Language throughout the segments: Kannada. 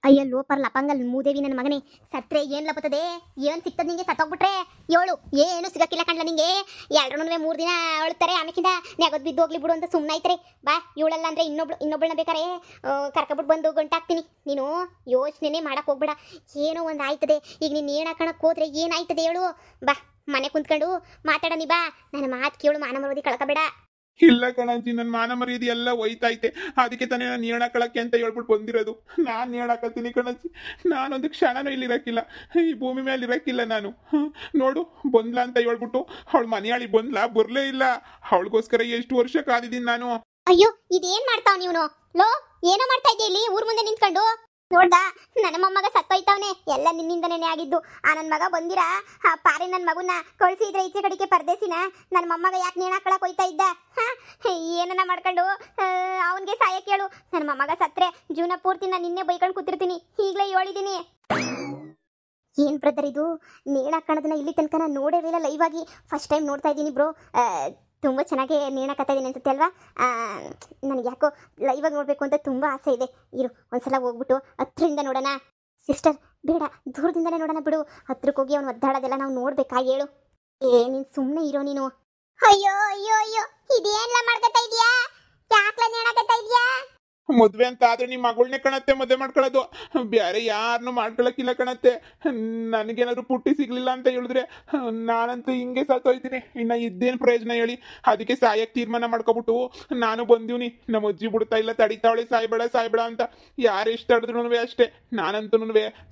ಅಯ್ಯೋ ಲೋಪರ್ ಲಪಂಗಲ್ ಮೂದೇವಿ ನನ್ನ ಮಗನೇ, ಸತ್ರೆ ಏನ್ ಲಪತದೆ, ಏನ್ ಸಿಗ್ತದೆ ನಿಂಗೆ? ಸತ್ತೋಗ್ಬಿಟ್ರೆ ಏಳು ಏನು ಸಿಗಕ್ಕಿಲ್ಲ ಕಣ್ಲ ನಿಂಗೆ. ಎರಡೂ 3 ದಿನ ಅಳ್ತಾರೆ, ಆಮೇಕಿಂದ ನೆಗದ್ ಬಿದ್ದು ಹೋಗ್ಲಿ ಬಿಡು ಅಂತ ಸುಮ್ಮನೆ ಆಯ್ತಾರೆ. ಬಾ ಇವಳಲ್ಲ ಅಂದ್ರೆ ಇನ್ನೊಬ್ಬಳನ್ನ ಬೇಕಾರೆ ಕರ್ಕೊಬಿಟ್ಟು ಬಂದು ಗಂಟಾಕ್ತೀನಿ. ನೀನು ಯೋಚನೆ ಮಾಡಕ್ ಹೋಗ್ಬೇಡ, ಏನೋ ಒಂದು ಆಯ್ತದೆ. ಈಗ ನೀನು ನೇಣು ಹಾಕಣಕ್ ಹೋದ್ರೆ ಏನಾಯ್ತದೆ ಹೇಳು? ಬಾ ಮನೆ ಕುಂತ್ಕೊಂಡು ಮಾತಾಡನಿ, ಬಾ ನನ್ನ ಮಾತು ಕೇಳು, ಮಾನ ಮರದಿ ಕಳ್ಕಬೇಡ. ಇಲ್ಲ ಕಣಂಜಿ, ನನ್ನ ಮಾನ ಮರ್ಯಾದೆ ಎಲ್ಲ ಹೋಯ್ತೈತೆ. ಅದಕ್ಕೆ ತಾನೇ ನಾನು ನೇಣಾಕಳಕ್ಕೆ ಅಂತ ಹೇಳ್ಬಿಟ್ಟು ಬಂದಿರೋದು. ನಾನು ನೇಣಾಕತ್ತೀನಿ ಕಣಂಜಿ. ನಾನೊಂದು ಕ್ಷಣನೂ ಇಲ್ಲಿ ಇರಕ್ಕಿಲ್ಲ, ಈ ಭೂಮಿ ಮೇಲೆ ಇರಕ್ಕಿಲ್ಲ ನಾನು. ನೋಡು, ಬಂದ್ಲಾ ಅಂತ ಹೇಳ್ಬಿಟ್ಟು ಅವಳ ಮನೆಯಾಳಿ ಬಂದ್ಲಾ, ಬರ್ಲೇ ಇಲ್ಲ. ಅವಳಿಗೋಸ್ಕರ ಎಷ್ಟು ವರ್ಷ ಕಾದಿದ್ದೀನಿ ನಾನು. ಅಯ್ಯೋ ಇದೇನ್ ಮಾಡ್ತಾವ್ ನೀನು? ಲೋ ಏನೋ ಮಾಡ್ತಾ ಇದ್ದೆ ಇಲ್ಲಿ ಊರ್ ಮುಂದೆ ನಿಂತ್ಕೊಂಡು? ನೋಡ್ದಾ ನನ್ನ ಮೊಮ್ಮಗ ಸತ್ತೋಯ್ತವನೆ, ಎಲ್ಲ ನಿನ್ನಿಂದನೇ ಆಗಿದ್ದು. ಆ ನನ್ನ ಮಗ ಬಂದಿರ ಆ ಪಾರಿ ನನ್ನ ಮಗುನ ಕಳ್ಸಿದ್ರೆ ಈಚೆ ಕಡೆಗೆ ಪರದೇಸಿನ ನನ್ನ ಮೊಮ್ಮಗ ಯಾಕೆ ನೇಣಾಕಳಕ್ ಹೋಯ್ತಾ ಇದ್ದ? ಏನನ್ನ ಮಾಡ್ಕೊಂಡು ಅವನಿಗೆ ಸಾಯಕ್ಕೆ ಹೇಳು. ನನ್ನ ಮೊಮ್ಮಗ ಸತ್ರೆ ಜೀವನ ಪೂರ್ತಿ ನಾನು ನಿನ್ನೆ ಬೈಕೊಂಡು ಕೂತಿರ್ತೀನಿ, ಈಗಲೇ ಹೇಳಿದ್ದೀನಿ. ಏನ್ ಬ್ರದರ್ ಇದು? ನೇಣಾಕಣದನ್ನ ಇಲ್ಲಿ ತನಕ ನಾನು ನೋಡಿರಲಿಲ್ಲ ಲೈವ್ ಆಗಿ, ಫಸ್ಟ್ ಟೈಮ್ ನೋಡ್ತಾ ಇದ್ದೀನಿ ಬ್ರೋ. ತುಂಬ ಚೆನ್ನಾಗಿ ನೇಣಾಕತ್ತಾ ಇದ್ದೀನಿ ಅನ್ಸುತ್ತೆ ಅಲ್ವಾ? ನನಗೆ ಯಾಕೋ ಲೈವಾಗಿ ನೋಡಬೇಕು ಅಂತ ತುಂಬ ಆಸೆ ಇದೆ. ಇರು ಒಂದ್ಸಲ ಹೋಗ್ಬಿಟ್ಟು ಹತ್ರದಿಂದ ನೋಡೋಣ. ಸಿಸ್ಟರ್ ಬೇಡ, ದೂರದಿಂದಲೇ ನೋಡೋಣ ಬಿಡು. ಹತ್ರಕ್ಕೆ ಹೋಗಿ ಅವ್ನು ಒದ್ದಾಡೋದೆಲ್ಲ ನಾವು ನೋಡ್ಬೇಕಾ? ಹೇಳು. ನೀನು ಸುಮ್ಮನೆ ಇರೋ ನೀನು. ಅಯ್ಯೋ ಅಯ್ಯೋ ಅಯ್ಯೋ, ಇದೇನೆಲ್ಲ ಮಾಡ್ಕೊತಾ ಇದೀಯಾ? ಯಾಕ್ಲ ನೇಣಾಕತ್ತಾ ಇದೀಯಾ? ಮದ್ವೆ ಅಂತ ಆದ್ರೆ ನಿಮ್ಮ ಮಗಳನ್ನೇ ಕಣತ್ತೆ ಮದುವೆ ಮಾಡ್ಕೊಳ್ಳೋದು, ಬೇರೆ ಯಾರನ್ನು ಮಾಡ್ಕೊಳಕ್ಕಿಲ್ಲ ಕಣತ್ತೆ. ನನಗೇನಾದ್ರು ಪುಟ್ಟಿ ಸಿಗ್ಲಿಲ್ಲ ಅಂತ ಹೇಳಿದ್ರೆ ನಾನಂತೂ ಹಿಂಗೆ ಸತ್ತೋಯ್ತೀನಿ. ಇನ್ನು ಇದ್ದೇನು ಪ್ರಯೋಜನ ಹೇಳಿ? ಅದಕ್ಕೆ ಸಾಯಕ್ಕೆ ತೀರ್ಮಾನ ಮಾಡ್ಕೊಬಿಟ್ಟು ನಾನು ಬಂದೀವ್ನಿ. ನಮ್ಮ ಅಜ್ಜಿ ಬಿಡ್ತಾ ಇಲ್ಲ, ತಡಿತಾವಳೆ ಸಾಯ್ಬೇಡ ಸಾಯ್ಬೇಡ ಅಂತ. ಯಾರು ಎಷ್ಟು ತಡೆದ್ರು ಅಷ್ಟೇ, ನಾನಂತೂ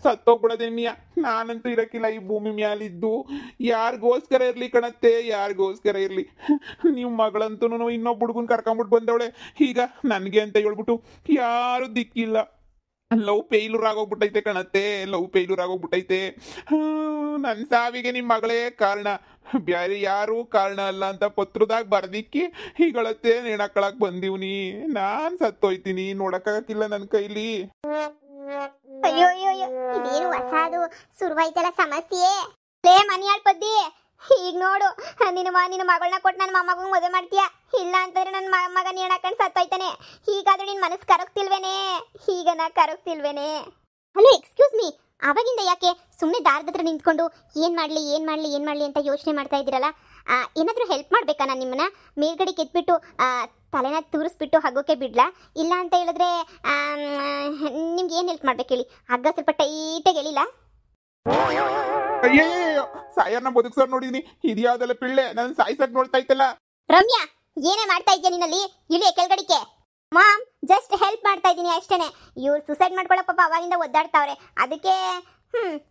ಸತ್ತೋಗ್ಬಿಡೋದೇನಿಯ. ನಾನಂತೂ ಇರಕ್ಕಿಲ್ಲ ಈ ಭೂಮಿ ಮ್ಯಾಲಿದ್ದು. ಯಾರಿಗೋಸ್ಕರ ಇರಲಿ ಕಣತ್ತೆ, ಯಾರಿಗೋಸ್ಕರ ಇರಲಿ. ನೀವು ಮಗಳಂತೂ ಇನ್ನೊಬ್ಬ ಹುಡುಗನ್ ಕರ್ಕೊಂಬಿಟ್ಟು ಬಂದವಳೆ, ಈಗ ನನಗೆ ಅಂತ ಹೇಳ್ಬಿಟ್ಟು ಯಾರು ದಿಕ್ಕಿಲ್ಲ. ಲವ್ ಫೇಲ್ಯೂರ್ ಆಗೋಗ್ಬಿಟ್ಟೈತೆ ಕಣತ್ತೆ, ಲವ್ ಫೇಲ್ಯೂರ್ ಆಗೋಗ್ಬಿಟ್ಟೈತೆ. ನನ್ನ ಸಾವಿಗೆ ನಿಮ್ಮ ಮಗಳೇ ಕಾರಣ, ಬ್ಯಾರೆ ಯಾರು ಕಾರಣ ಅಲ್ಲ ಅಂತ ಪತ್ರದಾಗ ಬರ್ದಿಕ್ಕಿ ಹೀಗಳತ್ತೆ ನೇಣಾಕಳಕ್ ಬಂದೀವ್ನಿ. ನಾನ್ ಸತ್ತೋಯ್ತೀನಿ, ನೋಡಕ್ಕಾಗಕ್ಕಿಲ್ಲ ನನ್ನ ಕೈಲಿ. ಅಯ್ಯೋ ಅಯ್ಯೋ ಅಯ್ಯೋ, ಇದೇನು ಹೊಸದು ಶುರುವಾಯ್ತಲ್ಲ ಸಮಸ್ಯೆ. ಲೇ ಮನಿಯಾಳ್ ಪದ್ದಿ, ಈಗ ನೋಡು, ನಿನ್ನ ಮಗಳನ್ನ ಕೊಟ್ಟು ನನ್ನ ಮೊಮ್ಮಗ ಮದುವೆ ಮಾಡ್ತೀಯ. ಇಲ್ಲ ಅಂತಂದ್ರೆ ನನ್ನ ಮಗ ನೇಣಾಕೊಂಡು ಸತ್ತೋಯ್ತಾನೆ. ಹೀಗಾದ್ರೆ ನಿನ್ ಮನಸ್ಸು ಕರಗ್ತಿಲ್ವೇನೆ? ಈಗ ನಾ ಕರಗ್ತಿಲ್ವೇನೆ? ಹಲೋ ಎಕ್ಸ್ಕ್ಯೂಸ್ ಮೀ, ಅವಾಗಿಂದ ಯಾಕೆ ಸುಮ್ಮನೆ ದಾರದ ಹತ್ರ ನಿಂತ್ಕೊಂಡು ಏನ್ ಮಾಡ್ಲಿ ಅಂತ ಯೋಚನೆ ಮಾಡ್ತಾ ಇದ್ದೀರಲ್ಲ? ಏನಾದರೂ ಹೆಲ್ಪ್ ಮಾಡ್ಬೇಕಾ? ನಾನು ನಿಮ್ಮನ್ನ ಮೇಲ್ಗಡೆ ಕೆತ್ಬಿಟ್ಟು ತಲೆನ ತೂರಿಸ್ಬಿಟ್ಟು ಹಗ್ಗೋಕೆ ಬಿಡ್ಲಾ? ಇಲ್ಲ ಅಂತ ಹೇಳಿದ್ರೆ ನಿಮ್ಗೆ ಏನು ಹೆಲ್ಪ್ ಮಾಡ್ಬೇಕು ಹೇಳಿ? ಹಗ್ಗ ಸ್ವಲ್ಪ ಟೈಟಾಗಿ ಹೇಳಿಲ್ಲ? ಅಯ್ಯೋ, ಸಾಯರ್ನ ಬದುಕ್ಸೋರ್ ನೋಡಿದೀನಿ, ಇದ್ಯಾವ್ದೆಲ್ಲ ಪಿಳ್ಳೆ ನನ್ನ ಸಾಯ್ಸಕ್ ನೋಡ್ತಾ ಇತ್ತಲ್ಲ. ರಮ್ಯಾ, ಏನೇ ಮಾಡ್ತಾ ಇದ್ಯಾ ನಿನ್ನಲ್ಲಿ? ಇಳಿಯ ಕೆಳಗಡಿಕೆ. ಮಾಮ್, ಜಸ್ಟ್ ಹೆಲ್ಪ್ ಮಾಡ್ತಾ ಇದ್ದೀನಿ ಅಷ್ಟೇನೆ. ಇವ್ರು ಸುಸೈಡ್ ಮಾಡ್ಕೊಳ್ಳೋ ಪಾಪ ಅವಾಗಿಂದ ಒದ್ದಾಡ್ತಾವ್ರೆ. ಅದಕ್ಕೆ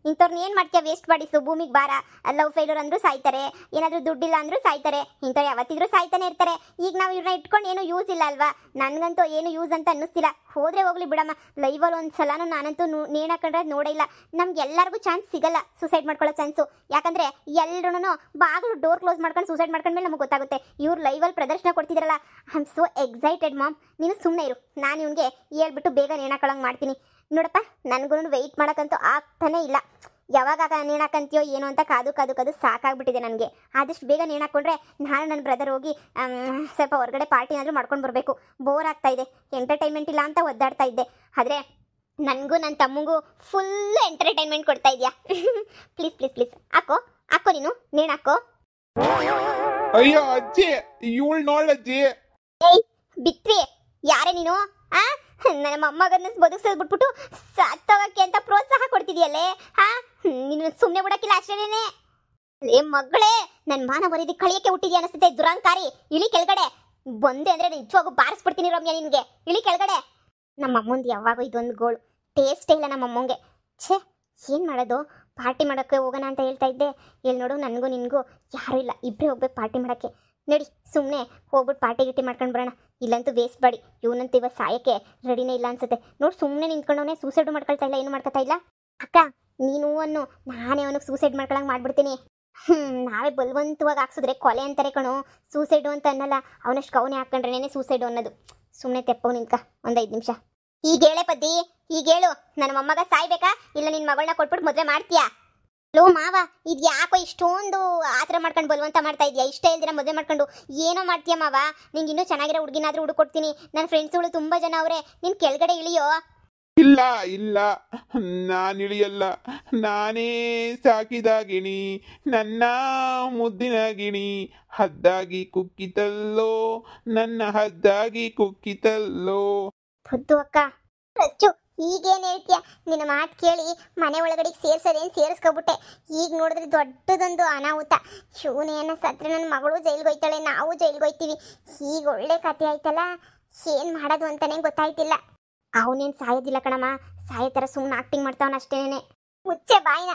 ಇಂಥವ್ರನ್ನ ಏನು ಮಾಡ್ತೀಯ? ವೇಸ್ಟ್ ಬಾಡಿಸು, ಭೂಮಿಗೆ ಭಾರ. ಲವ್ ಫೇಲ್ಯೂರ್ ಅಂದ್ರೂ ಸಾಯ್ತಾರೆ, ಏನಾದರೂ ದುಡ್ಡಿಲ್ಲ ಅಂದ್ರೂ ಸಾಯ್ತಾರೆ. ಇಂಥವ್ರು ಯಾವತ್ತಿದ್ರೂ ಸಾಯ್ತಾನೆ ಇರ್ತಾರೆ. ಈಗ ನಾವು ಇವ್ರನ್ನ ಇಟ್ಕೊಂಡು ಏನೂ ಯೂಸ್ ಇಲ್ಲ ಅಲ್ವಾ? ನನಗಂತೂ ಏನು ಯೂಸ್ ಅಂತ ಅನ್ನಿಸ್ತಿಲ್ಲ. ಹೋದ್ರೆ ಹೋಗ್ಲಿ ಬಿಡಮ್ಮ. ಲೈವಲ್ಲಿ ಒಂದು ಸಲನೂ ನಾನಂತೂ ನೇಣಾಕೊಂಡ್ರೆ ನೋಡೇ ಇಲ್ಲ. ನಮ್ಗೆಲ್ಲರಿಗೂ ಚಾನ್ಸ್ ಸಿಗಲ್ಲ ಸುಸೈಡ್ ಮಾಡ್ಕೊಳ್ಳೋ ಚಾನ್ಸು. ಯಾಕಂದರೆ ಎಲ್ಲರೂ ಬಾಗಿಲು ಡೋರ್ ಕ್ಲೋಸ್ ಮಾಡ್ಕೊಂಡು ಸುಸೈಡ್ ಮಾಡ್ಕೊಂಡ್ಮೇಲೆ ನಮಗೆ ಗೊತ್ತಾಗುತ್ತೆ. ಇವ್ರು ಲೈವಲ್ಲಿ ಪ್ರದರ್ಶನ ಕೊಡ್ತಿದ್ದಾರಲ್ಲ, I am so excited mom. ನೀನು ಸುಮ್ಮನೆ ಇರು, ನಾನು ಇವನಿಗೆ ಹೇಳ್ಬಿಟ್ಟು ಬೇಗ ನೇಣಾಕೊಳ್ಳೋಂಗೆ ಮಾಡ್ತೀನಿ. ನೋಡಪ್ಪ, ನನಗೂ ವೆಯ್ಟ್ ಮಾಡೋಕ್ಕಂತೂ ಆಗ್ತಾನೇ ಇಲ್ಲ. ಯಾವಾಗ ನೇಣಾಕಂತೀಯೋ ಏನೋ ಅಂತ ಕಾದು ಸಾಕಾಗ್ಬಿಟ್ಟಿದೆ ನನಗೆ. ಆದಷ್ಟು ಬೇಗ ನೇಣಾಕೊಂಡ್ರೆ ನಾನು ನನ್ನ ಬ್ರದರ್ ಹೋಗಿ ಸ್ವಲ್ಪ ಹೊರಗಡೆ ಪಾರ್ಟಿನಾದರೂ ಮಾಡ್ಕೊಂಡು ಬರಬೇಕು. ಬೋರ್ ಆಗ್ತಾ ಇದೆ, ಎಂಟರ್ಟೈನ್ಮೆಂಟ್ ಇಲ್ಲ ಅಂತ ಒದ್ದಾಡ್ತಾ ಇದ್ದೆ. ಆದರೆ ನನಗೂ ನನ್ನ ತಮ್ಮಂಗೂ ಫುಲ್ ಎಂಟರ್ಟೈನ್ಮೆಂಟ್ ಕೊಡ್ತಾ ಇದೆಯಾ? ಪ್ಲೀಸ್ ಪ್ಲೀಸ್ ಪ್ಲೀಸ್ ಹಾಕೋ ನೀನು ನೇಣಾಕೋ. ಅಯ್ಯೋ ಅಜ್ಜಿ, ಇವಳು ನೋಡಜ್ಜಿ. ಏಯ್ ಬಿತ್ವಿ, ಯಾರೇ ನೀನು? ನನ್ನ ಮೊಮ್ಮಗನ್ನ ಬದುಕಿಸ್ಬಿಟ್ಬಿಟ್ಟು ಸತ್ತೋಗಕ್ಕೆ ಅಂತ ಪ್ರೋತ್ಸಾಹ ಕೊಡ್ತಿದ್ಯಲ್ಲೇ? ನೀನು ಸುಮ್ಮನೆ ಬಿಡಕ್ಕಿಲ್ಲ ಅಷ್ಟೇನೆ. ಲೇ ಮಗಳೇ, ನನ್ನ ಮಾನ ಮರ್ಯಾದೆ ಕಳಿಯಕ್ಕೆ ಹುಟ್ಟಿದ್ಯಾ ಅನಿಸುತ್ತೆ, ದುರಂಕಾರಿ. ಇಳಿ ಕೆಳಗಡೆ. ಬಂದೆ ಅಂದ್ರೆ ನಿಜವಾಗೂ ಬಾರಿಸ್ಬಿಡ್ತೀನಿ ರಮ್ಯಾ ನಿನಗೆ. ಇಳಿ ಕೆಳಗಡೆ. ನಮ್ಮ ಅಮ್ಮಂದು ಯಾವಾಗೂ ಇದೊಂದು ಗೋಳು, ಟೇಸ್ಟೇ ಇಲ್ಲ ನಮ್ಮ ಅಮ್ಮಂಗೆ. ಛೇ, ಏನು ಮಾಡೋದು? ಪಾರ್ಟಿ ಮಾಡೋಕ್ಕೆ ಹೋಗೋಣ ಅಂತ ಹೇಳ್ತಾ ಇದ್ದೆ. ಎಲ್ಲಿ ನೋಡು, ನನಗೂ ನಿನಗೂ ಯಾರೂ ಇಲ್ಲ, ಇಬ್ಬರೇ ಹೋಗ್ಬೇಕು ಪಾರ್ಟಿ ಮಾಡೋಕ್ಕೆ. ನಡಿ, ಸುಮ್ಮನೆ ಹೋಗ್ಬಿಟ್ಟು ಪಾರ್ಟಿ ಮಾಡ್ಕೊಂಡು ಬರೋಣ. ಇಲ್ಲಂತೂ ವೇಸ್ಟ್ ಬಾಡಿ. ಇವನಂತೂ ಇವತ್ತು ಸಾಯಕ್ಕೆ ರೆಡಿನೇ ಇಲ್ಲ ಅನ್ಸುತ್ತೆ. ನೋಡಿ, ಸುಮ್ಮನೆ ನಿಂತ್ಕೊಂಡವನೇ ಸೂಸೈಡ್ ಮಾಡ್ಕೊಳ್ತಾ ಇಲ್ಲ, ಏನು ಮಾಡ್ಕೊತಾ ಇಲ್ಲ. ಅಕ್ಕ ನೀನು ಅನ್ನು, ನಾನೇ ಅವನಿಗೆ ಸೂಸೈಡ್ ಮಾಡ್ಕೊಳಂಗೆ ಮಾಡ್ಬಿಡ್ತೀನಿ. ನಾವೇ ಬಲವಂತವಾಗಿ ಹಾಕ್ಸಿದ್ರೆ ಕೊಲೆ ಅಂತಾರೆ ಕಣೋ, ಸೂಸೈಡು ಅಂತ ಅನ್ನಲ್ಲ. ಅವನಷ್ಟು ಅವನೇ ಹಾಕ್ಕೊಂಡ್ರೇನೆ ಸೂಸೈಡು ಅನ್ನೋದು. ಸುಮ್ಮನೆ ತೆಪ್ಪವು ನಿಂತ್ಕ ಒಂದು 5 ನಿಮಿಷ. ಈಗ ಹೇಳೇ ಪದ್ದಿ, ಈಗ ಹೇಳು, ನನ್ನ ಮೊಮ್ಮಗ ಸಾಯ್ಬೇಕಾ ಇಲ್ಲ ನಿನ್ನ ಮಗಳನ್ನ ಕೊಟ್ಬಿಟ್ಟು ಮದುವೆ ಮಾಡ್ತೀಯಾ? ಲೋ ಮಾವ, ಇದು ಯಾಕೋ ಇಷ್ಟೊಂದು ಆತರ ಮಾಡ್ಕೊಂಡು ಬಲವಂತ ಮಾಡ್ತಾ ಇದೆಯಾ? ಇಷ್ಟ ಇಲ್ದಿರ ಮದುವೆ ಮಾಡ್ಕೊಂಡು ಏನೋ ಮಾಡ್ತೀಯ ಮಾವ? ನಿಂಗೆ ಇನ್ನೂ ಚೆನ್ನಾಗಿರೋ ಹುಡುಗಿನಾದ್ರೂ ಹುಡುಕೊಡ್ತೀನಿ. ನನ್ನ ಫ್ರೆಂಡ್ಸ್ಗಳು ತುಂಬ ಜನ ಅವರೇ. ನೀನು ಕೆಳಗಡೆ ಇಳಿಯೋ. ಇಲ್ಲ ಇಲ್ಲ, ನಾನಿಳಿಯಲ್ಲ. ನಾನೇ ಸಾಕಿದ ಗಿಣಿ, ನನ್ನ ಮುದ್ದಿನ ಗಿಣಿ, ಹದ್ದಾಗಿ ಕುಕ್ಕಿತಲ್ಲೋ, ನನ್ನ ಹದ್ದಾಗಿ ಕುಕ್ಕಿತಲ್ಲೋ. ಹೊದ್ದು ಅಕ್ಕ ರಚ್ಚು, ಈಗೇನು ಹೇಳ್ತೀಯ? ನಿನ್ನ ಮಾತು ಕೇಳಿ ಮನೆ ಒಳಗಡೆ ಸೇರ್ಸೋದೇನು ಸೇರಿಸ್ಕೊಬಿಟ್ಟೆ. ಈಗ ನೋಡಿದ್ರೆ ದೊಡ್ಡದೊಂದು ಅನಾಹುತ. ಶಿವನೇನ ಸತ್ರೆ ನನ್ನ ಮಗಳು ಜೈಲ್ಗೆ ಹೋಯ್ತಾಳೆ, ನಾವು ಜೈಲ್ಗೆ ಹೋಯ್ತೀವಿ. ಈಗ ಒಳ್ಳೆ ಕತೆ ಆಯ್ತಲ್ಲ, ಏನು ಮಾಡೋದು ಅಂತಾನೆ ಗೊತ್ತಾಯ್ತಿಲ್ಲ. ಅವನೇನು ಸಾಯೋದಿಲ್ಲ ಕಣಮ್ಮ, ಸಾಯೋ ಥರ ಸುಮ್ಮನೆ ಆಕ್ಟಿಂಗ್ ಮಾಡ್ತಾವನ ಅಷ್ಟೇನೆ. ಮುಚ್ಚೆ ಬಾಯಿನ,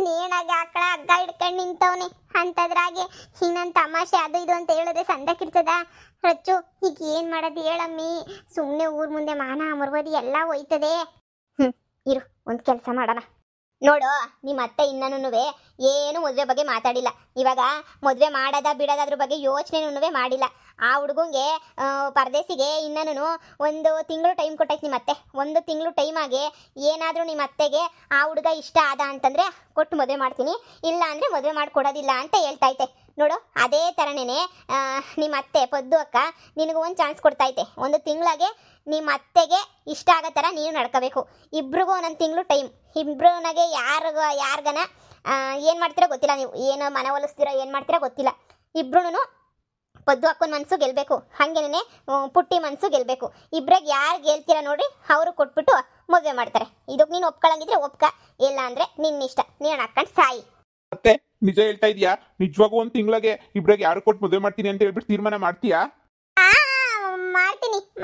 ನೇಣಾಗ ಆಕಳ ಹಗ್ಗ ಹಿಡ್ಕೊಂಡು ನಿಂತವನೆ ಅಂತದ್ರಾಗೆ ಇನ್ನೊಂದು ತಮಾಷೆ ಅದು ಇದು ಅಂತ ಹೇಳಿದ್ರೆ ಸಂದಕ್ಕಿರ್ತದ? ರಚ್ಚು, ಈಗ ಏನು ಮಾಡೋದು ಹೇಳಮ್ಮಿ? ಸುಮ್ಮನೆ ಊರ್ ಮುಂದೆ ಮಾನ ಮರ್ವದಿ ಎಲ್ಲ ಹೋಯ್ತದೆ. ಇರು, ಒಂದು ಕೆಲಸ ಮಾಡೋಣ. ನೋಡು, ನಿಮ್ಮ ಅತ್ತೆ ಇನ್ನೂ ಏನು ಮದುವೆ ಬಗ್ಗೆ ಮಾತಾಡಿಲ್ಲ. ಇವಾಗ ಮದುವೆ ಮಾಡೋದ ಬಿಡೋದ್ರ ಬಗ್ಗೆ ಯೋಚನೆನೂ ಮಾಡಿಲ್ಲ. ಆ ಹುಡುಗಂಗೆ ಪರದೇಸಿಗೆ ಇನ್ನೂ ಒಂದು ತಿಂಗಳು ಟೈಮ್ ಕೊಟ್ಟೈತೆ ನಿಮ್ಮ ಅತ್ತೆ. ಒಂದು ತಿಂಗಳು ಟೈಮಾಗೆ ಏನಾದರೂ ನಿಮ್ಮ ಅತ್ತೆಗೆ ಆ ಹುಡುಗ ಇಷ್ಟ ಆದ ಅಂತಂದರೆ ಕೊಟ್ಟು ಮದುವೆ ಮಾಡ್ತೀನಿ, ಇಲ್ಲ ಅಂದರೆ ಮದುವೆ ಮಾಡಿಕೊಡೋದಿಲ್ಲ ಅಂತ ಹೇಳ್ತೈತೆ. ನೋಡು, ಅದೇ ಥರನೇ ನಿಮ್ಮ ಅತ್ತೆ ಪದ್ದು ಅಕ್ಕ ನಿನಗೆ ಒಂದು ಚಾನ್ಸ್ ಕೊಡ್ತೈತೆ. ಒಂದು ತಿಂಗಳಿಗೆ ನಿಮ್ಮ ಅತ್ತೆಗೆ ಇಷ್ಟ ಆಗೋ ಥರ ನೀನು ನಡ್ಕೋಬೇಕು. ಇಬ್ರಿಗೂ ಒಂದೊಂದು ತಿಂಗಳು ಟೈಮ್. ಇಬ್ರನಾಗೆ ಯಾರಿಗನ ಏನು ಮಾಡ್ತೀರೋ ಗೊತ್ತಿಲ್ಲ, ನೀವು ಏನು ಮನೆ ಒಲಿಸ್ತೀರೋ ಏನು ಮಾಡ್ತೀರೋ ಗೊತ್ತಿಲ್ಲ. ಇಬ್ರು ಪದ್ದು ಅಕ್ಕನ ಮನಸ್ಸು ಗೆಲ್ಲಬೇಕು, ಹಾಗೇನೆ ಪುಟ್ಟಿ ಮನಸ್ಸು ಗೆಲ್ಲಬೇಕು. ಇಬ್ರಾಗ ಯಾರು ಗೆಲ್ತೀರಾ ನೋಡ್ರಿ, ಅವರು ಕೊಟ್ಬಿಟ್ಟು ಮದುವೆ ಮಾಡ್ತಾರೆ. ಇದಕ್ಕೆ ನೀನು ಒಪ್ಕೊಳ್ಳಂಗಿದ್ರೆ ಒಪ್ಕ, ಇಲ್ಲ ಅಂದರೆ ನಿನ್ನಿಷ್ಟ, ನೀನು ಹಾಕೊಂಡು ಸಾಯಿ. ಮತ್ತೆ ನಿಜ ಹೇಳ್ತಾ ಇದೀಯಾ? ನಿಜವಾಗೂ ಒಂದು ತಿಂಗಳಿಗೆ ಇಬ್ರಾಗ ಯಾರು ಕೊಟ್ಟು ಮದುವೆ ಮಾಡ್ತೀನಿ ಅಂತ ಹೇಳ್ಬಿಟ್ಟು ತೀರ್ಮಾನ ಮಾಡ್ತೀಯಾ?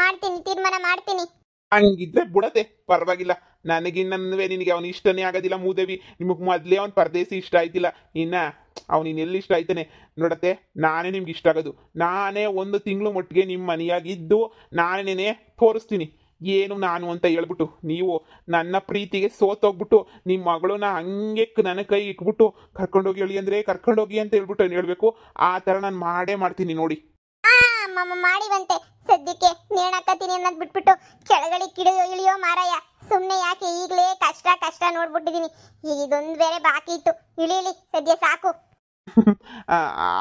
ಮಾಡ್ತೀನಿ, ತೀರ್ಮಾನ ಮಾಡ್ತೀನಿ. ಹಂಗಿದ್ರೆ ಬಿಡತ್ತೆ, ಪರವಾಗಿಲ್ಲ. ನನಗಿನ್ನವೇ ನಿನಗೆ ಅವನು ಇಷ್ಟನೇ ಆಗೋದಿಲ್ಲ ಮೂದೇವಿ. ನಿಮಗೆ ಮೊದಲೇ ಅವ್ನು ಪರದೇಸಿ ಇಷ್ಟ ಆಯ್ತಿಲ್ಲ, ಇನ್ನ ಅವ್ನು ಇನ್ನೆಲ್ಲಿ ಇಷ್ಟ ಆಯ್ತಾನೆ ನೋಡತ್ತೆ. ನಾನೇ ನಿಮ್ಗೆ ಇಷ್ಟ ಆಗೋದು. ನಾನೇ ಒಂದು ತಿಂಗಳು ಮಟ್ಟಿಗೆ ನಿಮ್ಮ ಮನೆಯಾಗಿದ್ದು ನಾನೇ ತೋರಿಸ್ತೀನಿ ಏನು ನಾನು ಅಂತ ಹೇಳ್ಬಿಟ್ಟು. ನೀವು ನನ್ನ ಪ್ರೀತಿಗೆ ಸೋತೋಗ್ಬಿಟ್ಟು ನಿಮ್ಮ ಮಗಳನ್ನ ಹಂಗೆ ನನ್ನ ಕೈ ಇಟ್ಬಿಟ್ಟು ಕರ್ಕೊಂಡೋಗಿ ಹೇಳಿ ಅಂದರೆ ಕರ್ಕೊಂಡೋಗಿ ಅಂತ ಹೇಳ್ಬಿಟ್ಟು ಏನು ಹೇಳಬೇಕು, ಆ ಥರ ನಾನು ಮಾಡೇ ಮಾಡ್ತೀನಿ ನೋಡಿ. ಮಾಡಿವಂತೆ, ಸದ್ಯಕ್ಕೆ ನೇಣಾಕತೀನಿ ಅನ್ನೋದು ಬಿಟ್ಬಿಟ್ಟು ಕೆಳಗಡೆ ಇಳಿಯೋ ಮಾರಾಯ. ಸುಮ್ಮನೆ ಯಾಕೆ, ಈಗಲೇ ಕಷ್ಟ ನೋಡ್ಬಿಟ್ಟಿದ್ದೀನಿ. ಈಗ ಇದೊಂದು ಬೇರೆ ಬಾಕಿ ಇತ್ತು. ಇಳಿ ಸದ್ಯ ಸಾಕು.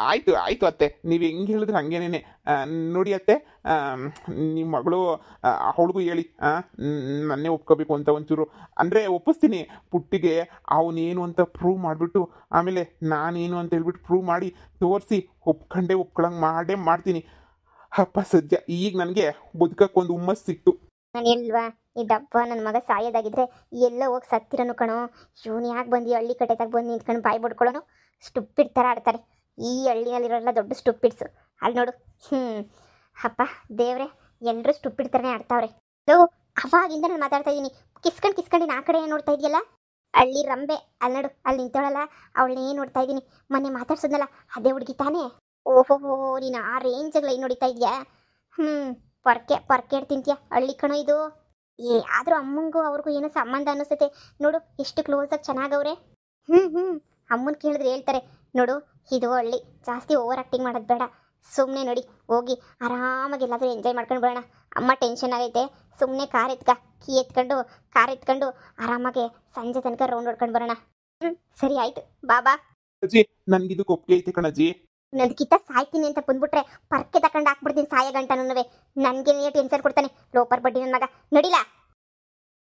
ಆಯಿತು ಆಯಿತು ಅತ್ತೆ, ನೀವು ಹೆಂಗೆ ಹೇಳಿದ್ರೆ ಹಂಗೇನೆ. ನೋಡಿ ಅತ್ತೆ, ನಿಮ್ಮ ಮಗಳು ಅವಳಿಗೂ ಹೇಳಿ ನನ್ನೇ ಒಪ್ಕೋಬೇಕು ಅಂತ ಒಂಚೂರು. ಅಂದರೆ ಒಪ್ಪಿಸ್ತೀನಿ ಪುಟ್ಟಿಗೆ ಅವನೇನು ಅಂತ ಪ್ರೂವ್ ಮಾಡಿಬಿಟ್ಟು ಆಮೇಲೆ ನಾನೇನು ಅಂತ ಹೇಳ್ಬಿಟ್ಟು ಪ್ರೂವ್ ಮಾಡಿ ತೋರಿಸಿ ಒಪ್ಕೊಳ್ಳಂಗೆ ಮಾಡೇ ಮಾಡ್ತೀನಿ. ಅಪ್ಪ ಸದ್ಯ ಈಗ ನನಗೆ ಬದುಕಕ್ಕೊಂದು ಹುಮ್ಮಸ್ ಸಿಕ್ತು. ನಾನು ಇಲ್ವಾ, ಈ ಡಬ್ಬ ನನ್ನ ಮಗ ಸಾಯೋದಾಗಿದ್ರೆ ಎಲ್ಲ ಹೋಗಿ ಸತ್ತಿರನು ಕಣೋ. ಇವನು ಯಾಕೆ ಬಂದು ಹಳ್ಳಿ ಕಟ್ಟೆದಾಗ ಬಂದು ನಿಂತ್ಕೊಂಡು ಬಾಯಿ ಬಿಡ್ಕೊಳ್ಳೋನು? ಸ್ಟುಪಿಡ್ ಥರ ಆಡ್ತಾರೆ ಈ ಹಳ್ಳಿಯಲ್ಲಿರೋಲ್ಲ, ದೊಡ್ಡ ಸ್ಟುಪಿಡ್ಸು. ಅಲ್ಲಿ ನೋಡು, ಅಪ್ಪ ದೇವ್ರೆ, ಎಲ್ಲರೂ ಸ್ಟುಪಿಡ್ ಥರನೇ ಆಡ್ತಾವ್ರೆ. ಅವಾಗಿಂದ ನಾನು ಮಾತಾಡ್ತಾ ಇದ್ದೀನಿ, ಕಿಸ್ಕೊಂಡು ಆ ಕಡೆ ನೋಡ್ತಾ ಇದೆಯಲ್ಲ, ಹಳ್ಳಿ ರಂಬೆ. ಅಲ್ಲಿ ನೋಡು, ಅಲ್ಲಿ ನಿಂತವಳಲ್ಲ, ಅವಳನ್ನೇ ನೋಡ್ತಾ ಇದ್ದೀನಿ. ಮೊನ್ನೆ ಮಾತಾಡ್ಸೋದ್ನಲ್ಲ, ಅದೇ ಹುಡುಗಿ ತಾನೇ? ಓಹೋ, ನೀನು ಆ ರೇಂಜಲ್ಲಿ ಏನು ನೋಡಿತಾ ಇದೆಯಾ? ಪೊರ್ಕೆ ತಿಂತೀಯ? ಹಳ್ಳಿ ಕಣೋ ಇದು. ಆದರೂ ಅಮ್ಮಂಗೂ ಅವ್ರಿಗೂ ಏನೋ ಸಂಬಂಧ ಅನ್ನಿಸುತ್ತೆ ನೋಡು, ಎಷ್ಟು ಕ್ಲೋಸಾಗಿ ಚೆನ್ನಾಗವ್ರೆ. ಅಮ್ಮನ ಕೇಳಿದ್ರೆ ಹೇಳ್ತಾರೆ ನೋಡು, ಇದು ಹಳ್ಳಿ, ಜಾಸ್ತಿ ಓವರ್ ಆ್ಯಕ್ಟಿಂಗ್ ಮಾಡೋದು ಬೇಡ. ಸುಮ್ಮನೆ ನೋಡಿ, ಹೋಗಿ ಆರಾಮಾಗಿ ಎಲ್ಲಾದರೂ ಎಂಜಾಯ್ ಮಾಡ್ಕೊಂಡು ಬರೋಣ. ಅಮ್ಮ ಟೆನ್ಷನ್ ಆಗೈತೆ, ಸುಮ್ಮನೆ ಕೀ ಎತ್ಕೊಂಡು ಆರಾಮಾಗಿ ಸಂಜೆ ತನಕ ರೌಂಡ್ ಹೊಡ್ಕೊಂಡು ಬರೋಣ. ಸರಿ ಆಯ್ತು, ಬಾಬಾ. ಅಜ್ಜಿ, ನನಗಿದು ಒಪ್ಪಿಗೆ ಐತೆ ಕಣಜ್ಜಿ. ನನಗಿತ್ತ ಸಾಯ್ತೀನಿ ಅಂತ ಬಂದ್ಬಿಟ್ರೆ ಪರ್ಕೆ ತಕೊಂಡು ಹಾಕ್ಬಿಡ್ತೀನಿ ಸಾಯ ಗಂಟನೂ. ನನಗೆ ಟೆನ್ಷನ್ ಕೊಡ್ತಾನೆ ಲೋಪರ್ ಬಡ್ಡಿ ನನ್ನ ಮಗ. ನಡಿಲ್ಲ.